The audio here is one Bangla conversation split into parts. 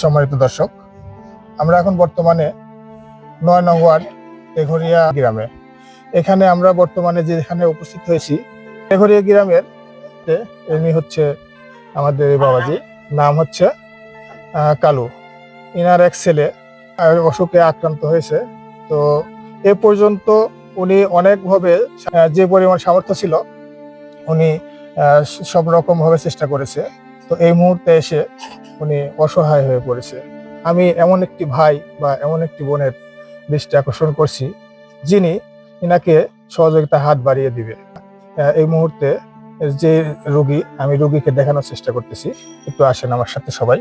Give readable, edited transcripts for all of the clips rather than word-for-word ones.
সম্মানিত দর্শক, আমরা এখন বর্তমানে ৯ নং ওয়ার্ড তেঘরিয়া গ্রামে। এখানে আমরা বর্তমানে যেখানে উপস্থিত হয়েছি, তেঘরিয়া গ্রামের ইনি হচ্ছে আমাদের বাবাজি, নাম হচ্ছে কালু। ইনার এক ছেলে অসুখে আক্রান্ত হয়েছে। তো এ পর্যন্ত উনি অনেকভাবে যে পরিমাণ সামর্থ্য ছিল উনি সব রকম ভাবে চেষ্টা করেছে। তো এই মুহূর্তে এসে উনি অসহায় হয়ে পড়েছে। আমি এমন একটি ভাই বা এমন একটি বোনের দৃষ্টি আকর্ষণ করছি যিনি ইনাকে সহযোগিতা হাত বাড়িয়ে দিবে। এই মুহূর্তে যে রোগী, আমি রোগীকে দেখানোর চেষ্টা করতেছি, একটু আসেন আমার সাথে সবাই।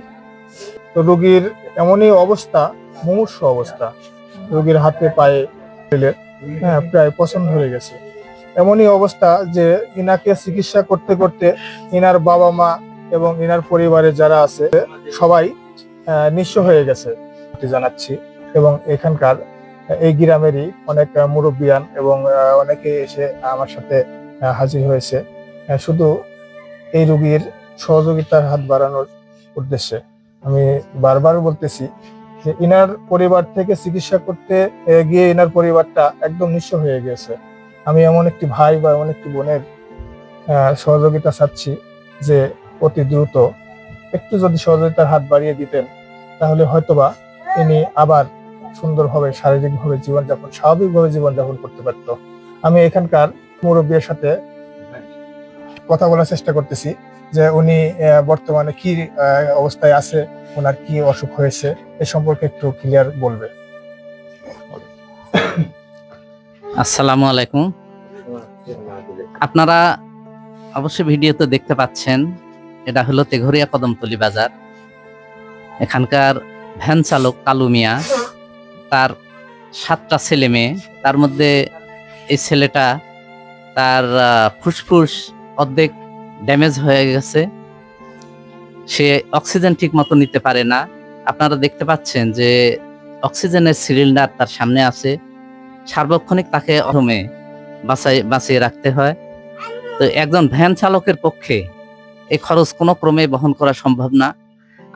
তো রোগীর এমনই অবস্থা, মুমূর্ষু অবস্থা, রোগীর হাতে পায়ে প্রায় পছন্দ হয়ে গেছে। এমনই অবস্থা যে ইনাকে চিকিৎসা করতে করতে ইনার বাবা মা এবং ইনার পরিবারে যারা আছে সবাই নিঃস্ব হয়ে গেছে জানাচ্ছি। এবং এখানকার এই গ্রামেরই অনেক মুরব্বিয়ান এবং অনেকে এসে আমার সাথে হাজির হয়েছে শুধু এই রোগীর সহযোগিতার হাত বাড়ানোর উদ্দেশ্যে। আমি বারবার বলতেছি যে ইনার পরিবার থেকে চিকিৎসা করতে গিয়ে ইনার পরিবারটা একদম নিঃস্ব হয়ে গেছে। আমি এমন একটি ভাই বা এমন একটি বোনের সহযোগিতা চাচ্ছি যে অতি দ্রুত একটু যদি সহযোগিতার হাত বাড়িয়ে দিতেন তাহলে হয়তোবা ইনি আবার সুন্দরভাবে শারীরিকভাবে জীবনযাপন, স্বাভাবিকভাবে জীবনযাপন করতে পারত। আমি এখানকার মুরব্বীর সাথে কথা বলার চেষ্টা করতেছি যে উনি বর্তমানে কি অবস্থায় আছে, ওনার কি অসুখ হয়েছে এ সম্পর্কে একটু ক্লিয়ার বলবে। আসসালামু আলাইকুম। আপনারা অবশ্যই ভিডিওতে দেখতে পাচ্ছেন, এটা হলো তেঘরিয়া কদমতলী বাজার। এখানকার ভ্যান চালক কালু মিয়া, তার 7টা ছেলে মেয়ে, তার মধ্যে এই ছেলেটা তার ফুসফুস অর্ধেক ড্যামেজ হয়ে গেছে, সে অক্সিজেন ঠিক মতো নিতে পারে না। আপনারা দেখতে পাচ্ছেন যে অক্সিজেনের সিলিন্ডার তার সামনে আছে, সার্বক্ষণিক তাকে অরমে বাঁচিয়ে রাখতে হয়। তো একজন ভ্যান চালকের পক্ষে এই খরচ কোনো ক্রমে বহন করা সম্ভব না।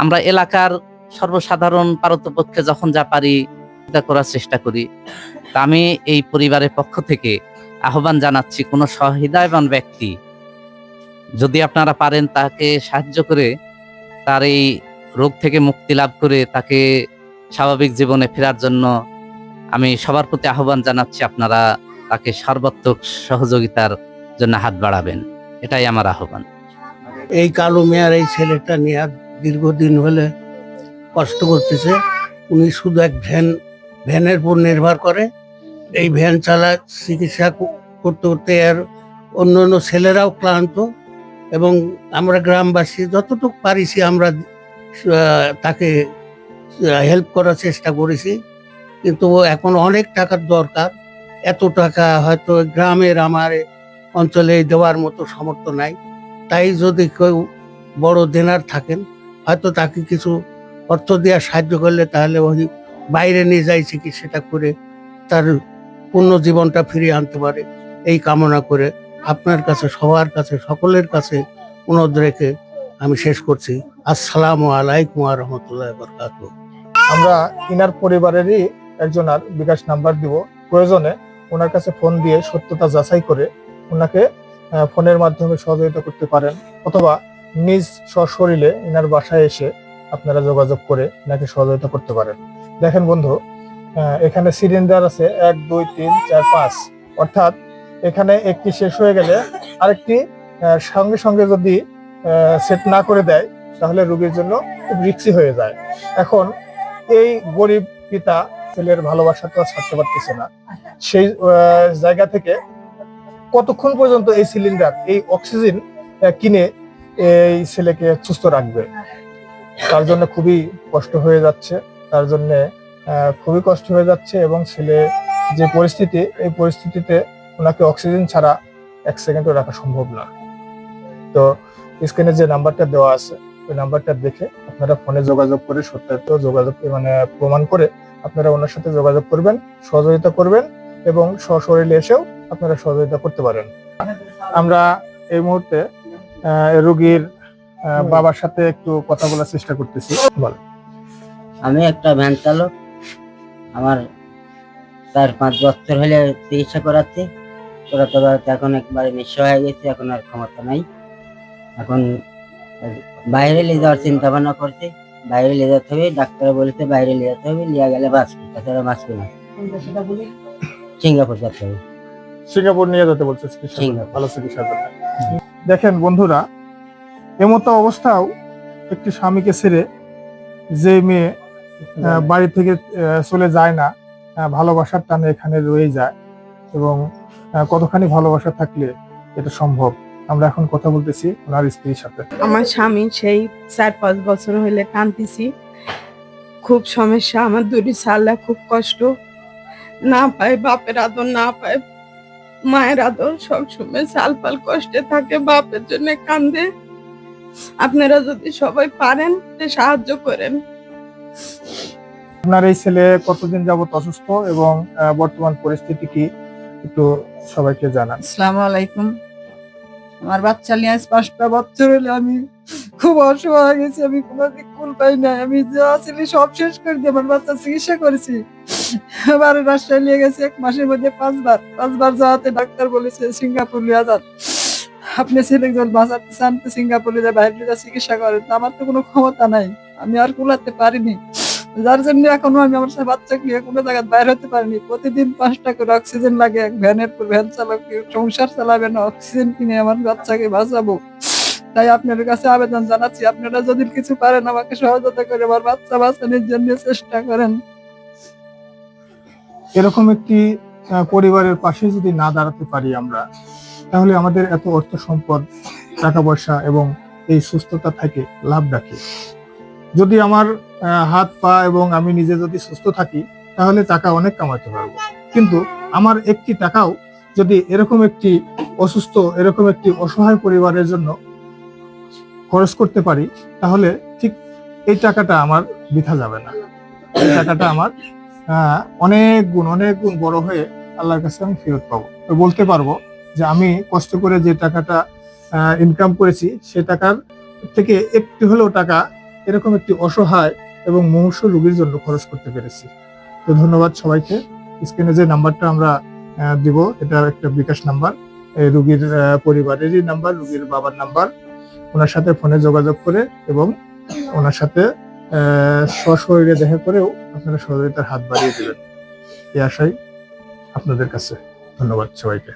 আমরা এলাকার সর্বসাধারণ পারতপক্ষে যখন যা পারি তা করার চেষ্টা করি। তা আমি এই পরিবারের পক্ষ থেকে আহ্বান জানাচ্ছি, কোনো সহৃদয়বান ব্যক্তি যদি আপনারা পারেন তাকে সাহায্য করে তার এই রোগ থেকে মুক্তি লাভ করে তাকে স্বাভাবিক জীবনে ফেরার জন্য আমি সবার প্রতি আহ্বান জানাচ্ছি, আপনারা তাকে সর্বাত্মক সহযোগিতার জন্য হাত বাড়াবেন, এটাই আমার আহ্বান। এই কালু মিয়ার এই ছেলেটা নিয়ে দীর্ঘদিন হলে কষ্ট করতেছে। উনি শুধু এক ভ্যানের উপর নির্ভর করে। এই ভ্যান চালা চিকিৎসা করতে করতে আর অন্য অন্য ছেলেরাও ক্লান্ত, এবং আমরা গ্রামবাসী যতটুকু পারিছি আমরা তাকে হেল্প করার চেষ্টা করেছি, কিন্তু এখন অনেক টাকার দরকার। এত টাকা হয়তো গ্রামের আমার অঞ্চলে দেওয়ার মতো সামর্থ্য নাই। তাই যদি কেউ বড় দেনার থাকেন হয়তো তাকে কিছু অর্থ দেওয়া সাহায্য করলে তাহলে ওই বাইরে নিয়ে যায় চিকিৎসাটা করে তার পূর্ণ জীবনটা ফিরিয়ে আনতে পারে, এই কামনা করে আপনার কাছে, সবার কাছে, সকলের কাছে অনুরোধ রেখে আমি শেষ করছি। আসসালামু আলাইকুম ওয়া রাহমাতুল্লাহি ওয়া বারাকাতুহু। আমরা ইনার পরিবারেরই একজনের বিকাশ নাম্বার দিব, প্রয়োজনে ওনার কাছে ফোন দিয়ে সত্যতা যাচাই করে ওনাকে ফোনের মাধ্যমে সহযোগিতা করতে পারেন, অথবা নিজ সশরীরে ইনার বাসায় এসে আপনারা যোগাযোগ করে ইনাকে সহযোগিতা করতে পারেন। দেখেন বন্ধু, এখানে সিলিন্ডার আছে 1 2 3 4 5, অর্থাৎ এখানে একটি শেষ হয়ে গেলে আরেকটি সঙ্গে সঙ্গে যদি সেট না করে দেয় তাহলে রোগীর জন্য খুব রিস্কি হয়ে যায়। এখন এই গরিব পিতা ছেলের ভালোবাসা তো ছাড়তে পারতেছে না, সেই জায়গা থেকে কতক্ষণ পর্যন্ত এই সিলিন্ডার, এই অক্সিজেন কিনে এই ছেলেকে সুস্থ রাখবে? তার জন্য খুবই কষ্ট হয়ে যাচ্ছে, তার জন্য খুবই কষ্ট হয়ে যাচ্ছে। এবং ছেলে যে পরিস্থিতি, এই পরিস্থিতিতে ওনাকে অক্সিজেন ছাড়া 1 সেকেন্ডও রাখা সম্ভব না। তো স্ক্রিনে যে নাম্বারটা দেওয়া আছে ওই নাম্বারটা দেখে আপনারা ফোনে যোগাযোগ করে সত্যায়িত যোগাযোগ প্রমাণ করে আপনারা ওনার সাথে যোগাযোগ করবেন, সহযোগিতা করবেন এবং সশরীরে এসেও আপনারা সহযোগিতা করতে পারেন। আমরা এই মুহূর্তে রোগীর বাবার সাথে একটু কথা বলার চেষ্টা করতেছি। বল। আমি একটা ভ্যান চালক। আমার 4-5 বছর হলে চিকিৎসা করাচ্ছি, করাতে করাতে এখন একবারে নিঃস্ব হয়ে গেছে, এখন আর ক্ষমতা নাই। এখন বাইরে নিয়ে যাওয়ার চিন্তা ভাবনা করছি। বাইরে নিয়ে যেতে হবে, ডাক্তার বলেছে বাইরে নিয়ে যেতে হবে, নিয়ে গেলে বাঁচবে, তাছাড়া বাঁচবে না। সিঙ্গাপুর যেতে হবে। সিঙ্গাপুর নিয়ে যেতে বলছে চিকিৎসা করতে, সিঙ্গাপুর। ভালো চিকিৎসা করতে। দেখেন বন্ধুরা, এমতো অবস্থাও একটি স্বামীকে ছেড়ে যে মেয়ে বাড়ি থেকে চলে যায় না, ভালোবাসার টানে এখানে রয়ে যায়, এবং কতখানি ভালোবাসা থাকলে এটা সম্ভব। আমরা এখন কথা বলতেছি ওনার স্ত্রীর সাথে। আমার স্বামী সেই 4-5 বছর হইলে কাঁদতেছি, খুব সমস্যা। আমার দুটি সালা খুব কষ্ট, না পায় বাপের আদর, না পায় মায়ের আদর, সবসময় সালপাল কষ্টে থাকে, বাপের জন্য কান্দে। আপনারা যদি সবাই পারেন তো সাহায্য করেন। আপনার এই ছেলে কতদিন যাবত অসুস্থ এবং বর্তমান পরিস্থিতি কি একটু সবাইকে জানান। আসসালামু আলাইকুম। আমার বাচ্চা নিয়ে আজ 5টা বছর হলে আমি খুব অসহায় হয়ে গেছি। আমি কোনো দিক কুল পাই না। আমি যা ছিলি সব শেষ করে দিয়ে আমার বাচ্চা চিকিৎসা করেছি। এবার রাজশাহী নিয়ে গেছি 1 মাসের মধ্যে 5বার যাওয়াতে ডাক্তার বলেছে সিঙ্গাপুর লিয়ে যান। আপনি ছেলেকে যদি বাঁচাতে চান তো সিঙ্গাপুরে যা বাইরে যা চিকিৎসা করেন। আমার তো কোনো ক্ষমতা নাই, আমি আর কুলাতে পারিনি। যার জন্য এখনো আমি আমার বাচ্চাকে নিয়ে কোনো জায়গায় বাইর হতে পারিনি। প্রতিদিন 5 টা করে অক্সিজেন লাগে। এক ভ্যানের পর ভ্যান চালক সংসার চালাবে না, অক্সিজেন কিনে আমার বাচ্চাকে বাঁচাবো। তাই আপনাদের কাছে আবেদন জানাচ্ছি, আপনারা যদি কিছু পারেন আমাকে সহযোগিতা করে আমার বাচ্চা বাঁচানোর জন্য চেষ্টা করেন। এরকম একটি পরিবারের পাশে যদি না দাঁড়াতে পারি আমরা, তাহলে আমাদের এত অর্থ সম্পদ, টাকা পয়সা এবং এই সুস্থতা থেকে লাভ রাখি। যদি আমার হাত পা এবং আমি নিজে যদি সুস্থ থাকি, তাহলে টাকা অনেক কামাতে পারবো। কিন্তু আমার একটি টাকাও যদি এরকম একটি অসুস্থ, এরকম একটি অসহায় পরিবারের জন্য খরচ করতে পারি, তাহলে ঠিক এই টাকাটা আমার বৃথা যাবে না। এই টাকাটা আমার অনেক গুণ বড় হয়ে আল্লাহর কাছে আমি ফেরত পাবো। তো বলতে পারবো যে আমি কষ্ট করে যে টাকাটা ইনকাম করেছি, সে টাকার থেকে একটু হলেও টাকা এরকম একটি অসহায় এবং মুমূর্ষু রোগীর জন্য খরচ করতে পেরেছি। তো ধন্যবাদ সবাইকে। স্ক্রিনে যে নাম্বারটা আমরা দিব, এটা একটা বিকাশ নাম্বার, এই রোগীর পরিবারেরই নাম্বার, রোগীর বাবার নাম্বার। ওনার সাথে ফোনে যোগাযোগ করে এবং ওনার সাথে সশরীরে দেখা করেও আপনারা সহযোগিতার হাত বাড়িয়ে দেবেন, এই আশাই আপনাদের কাছে। ধন্যবাদ সবাইকে।